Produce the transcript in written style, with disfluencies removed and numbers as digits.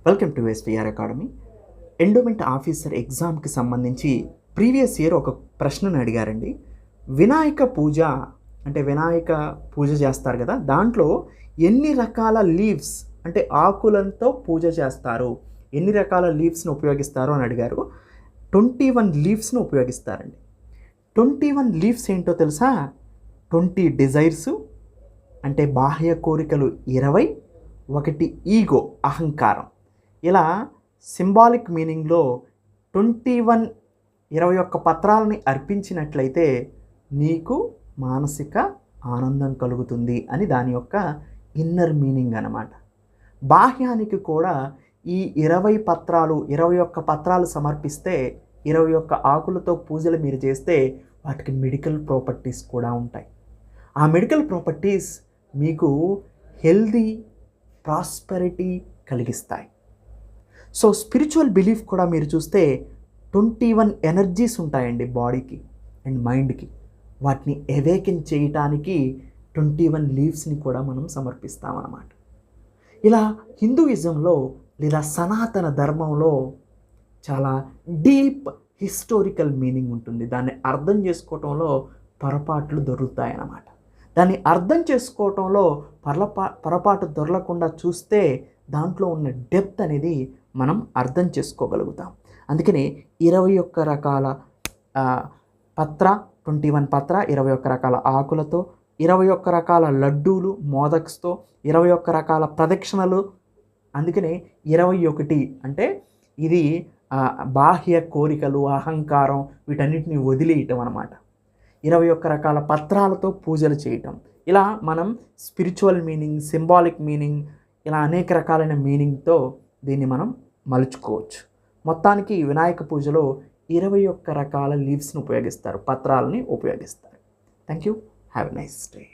Welcome to SPR academy. Endowment officer ఎగ్జామ్కి సంబంధించి previous year ఒక ప్రశ్నను అడిగారండి. వినాయక పూజ అంటే వినాయక పూజ చేస్తారు కదా, దాంట్లో ఎన్ని రకాల లీవ్స్ అంటే ఆకులతో పూజ చేస్తారు, ఎన్ని రకాల లీవ్స్ని ఉపయోగిస్తారు అని అడిగారు. 21 లీవ్స్ను ఉపయోగిస్తారండి. 21 లీవ్స్ ఏంటో తెలుసా? 20 డిజైర్సు అంటే బాహ్య కోరికలు 20, ఒకటి ఈగో అహంకారం. ఇలా సింబాలిక్ మీనింగ్లో 21 పత్రాలని అర్పించినట్లయితే నీకు మానసిక ఆనందం కలుగుతుంది అని దాని యొక్క ఇన్నర్ మీనింగ్ అన్నమాట. బాహ్యానికి కూడా ఈ 21 పత్రాలు సమర్పిస్తే 21 ఆకులతో పూజలు మీరు చేస్తే వాటికి మెడికల్ ప్రాపర్టీస్ కూడా ఉంటాయి. ఆ మెడికల్ ప్రాపర్టీస్ మీకు హెల్దీ ప్రాస్పెరిటీ కలిగిస్తాయి. సో స్పిరిచువల్ బిలీఫ్ కూడా మీరు చూస్తే 21 ఎనర్జీస్ ఉంటాయండి బాడీకి అండ్ మైండ్కి. వాటిని అవేకెన్ చేయటానికి 21 లీవ్స్ని కూడా మనం సమర్పిస్తామన్నమాట. ఇలా హిందూయిజంలో లేదా సనాతన ధర్మంలో చాలా డీప్ హిస్టారికల్ మీనింగ్ ఉంటుంది. దాన్ని అర్థం చేసుకోవటంలో పొరపాట్లు దొరుకుతాయన్నమాట. దాన్ని అర్థం చేసుకోవటంలో పొరపాటు దొరకకుండా చూస్తే దాంట్లో ఉన్న డెప్త్ అనేది మనం అర్థం చేసుకోగలుగుతాం. అందుకని 21 రకాల పత్ర, 21 పత్ర, 21 రకాల ఆకులతో, 21 రకాల లడ్డూలు మోదక్స్తో, 21 రకాల ప్రదక్షిణలు. అందుకనే 21 అంటే ఇది బాహ్య కోరికలు, అహంకారం వీటన్నిటిని వదిలేయటం అన్నమాట. 21 రకాల పత్రాలతో పూజలు చేయటం. ఇలా మనం స్పిరిచువల్ మీనింగ్, సింబాలిక్ మీనింగ్, ఇలా అనేక రకాలైన మీనింగ్తో దీన్ని మనం మలుచుకోవచ్చు. మొత్తానికి వినాయక పూజలో 21 రకాల లీవ్స్ని ఉపయోగిస్తారు, పత్రాలని ఉపయోగిస్తారు. Thank you. Have a nice day.